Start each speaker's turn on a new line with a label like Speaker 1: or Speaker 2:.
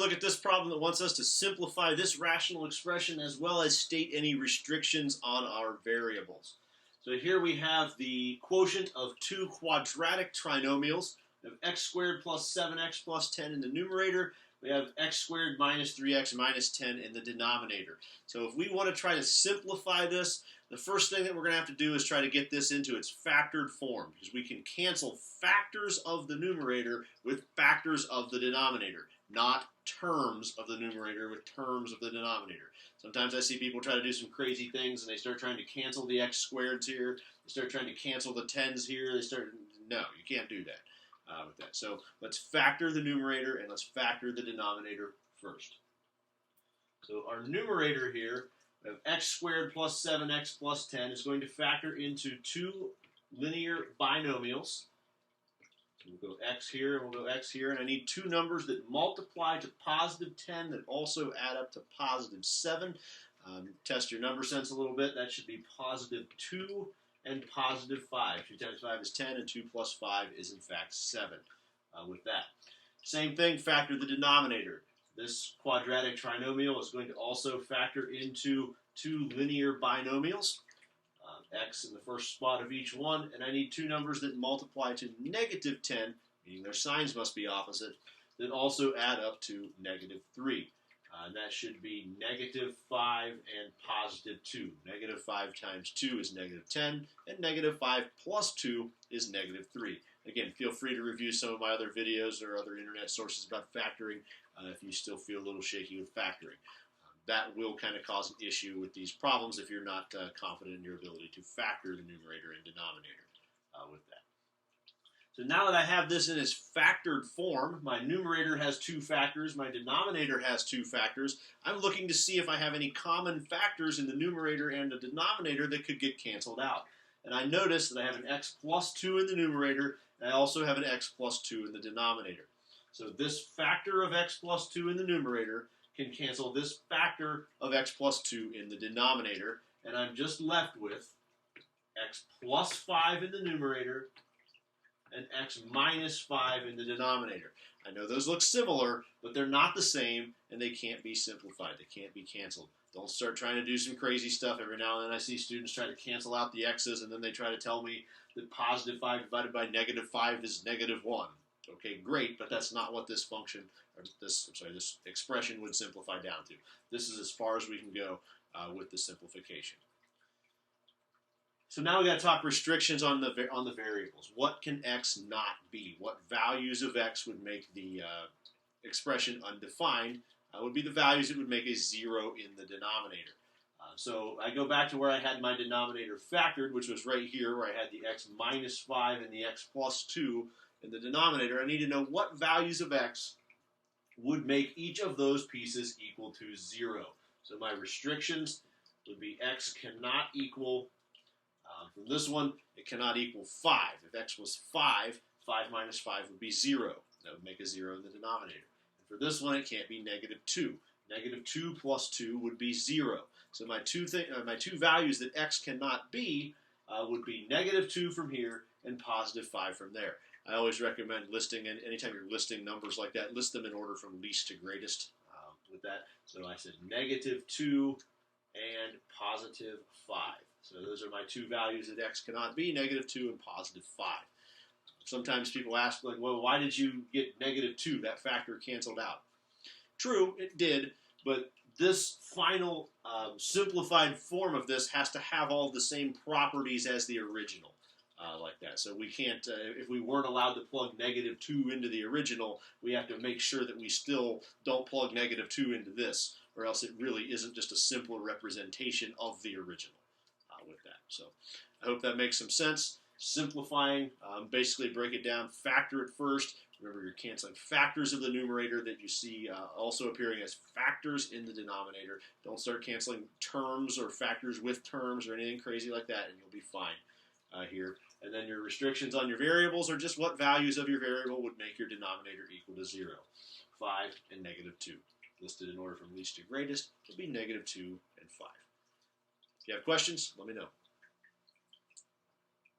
Speaker 1: look at this problem that wants us to simplify this rational expression as well as state any restrictions on our variables. So here we have the quotient of two quadratic trinomials. We have x squared plus 7x plus 10 in the numerator. We have x squared minus 3x minus 10 in the denominator. So if we want to try to simplify this, the first thing that we're going to have to do is try to get this into its factored form, because we can cancel factors of the numerator with factors of the denominator, not terms of the numerator with terms of the denominator. Sometimes I see people try to do some crazy things and they start trying to cancel the x squareds here, they start trying to cancel the 10s here, no, you can't do that with that. So let's factor the numerator and let's factor the denominator first. So our numerator here, we have x squared plus 7x plus 10 is going to factor into two linear binomials. So we'll go x here and we'll go x here, and I need two numbers that multiply to positive 10 that also add up to positive 7. Test your number sense a little bit. That should be positive 2 and positive 5. 2 times 5 is 10, and 2 plus 5 is in fact 7 with that. Same thing, factor the denominator. This quadratic trinomial is going to also factor into two linear binomials, x in the first spot of each one, and I need two numbers that multiply to negative 10, meaning their signs must be opposite, that also add up to negative 3. And that should be negative 5 and positive 2. Negative 5 times 2 is negative 10, and negative 5 plus 2 is negative 3. Again, feel free to review some of my other videos or other internet sources about factoring if you still feel a little shaky with factoring. That will kind of cause an issue with these problems if you're not confident in your ability to factor the numerator and denominator with that. So now that I have this in its factored form, my numerator has two factors, my denominator has two factors. I'm looking to see if I have any common factors in the numerator and the denominator that could get canceled out. And I notice that I have an x plus 2 in the numerator, and I also have an x plus 2 in the denominator. So this factor of x plus 2 in the numerator can cancel this factor of x plus 2 in the denominator, and I'm just left with x plus 5 in the numerator and x minus 5 in the denominator. I know those look similar, but they're not the same, and they can't be simplified. They can't be canceled. Don't start trying to do some crazy stuff. Every now and then I see students try to cancel out the x's, and then they try to tell me that positive 5 divided by negative 5 is negative 1. Okay, great, but that's not what this function, or this expression would simplify down to. This is as far as we can go with the simplification. So now we got to talk restrictions on the variables. What can x not be? What values of x would make the expression undefined? Would be the values that would make a 0 in the denominator. So I go back to where I had my denominator factored, which was right here, where I had the x minus 5 and the x plus 2 in the denominator. I need to know what values of x would make each of those pieces equal to 0. So my restrictions would be x cannot equal, from this one, it cannot equal 5. If x was 5, 5 minus 5 would be 0. That would make a 0 in the denominator. And for this one, it can't be negative 2. Negative 2 plus 2 would be 0. So my two values that x cannot be would be negative 2 from here and positive 5 from there. I always recommend listing, and anytime you're listing numbers like that, list them in order from least to greatest with that. So I said negative 2 and positive 5. So those are my two values that x cannot be, negative 2 and positive 5. Sometimes people ask, like, well, why did you get negative 2? That factor canceled out. True, it did, but this final simplified form of this has to have all the same properties as the original. Like that. So we can't, if we weren't allowed to plug negative 2 into the original, we have to make sure that we still don't plug negative 2 into this, or else it really isn't just a simpler representation of the original with that. So I hope that makes some sense. Simplifying, basically break it down, factor it first. Remember, you're canceling factors of the numerator that you see also appearing as factors in the denominator. Don't start canceling terms or factors with terms or anything crazy like that, and you'll be fine here. And then your restrictions on your variables are just what values of your variable would make your denominator equal to 0. 5 and negative 2. Listed in order from least to greatest would be negative 2 and 5. If you have questions, let me know.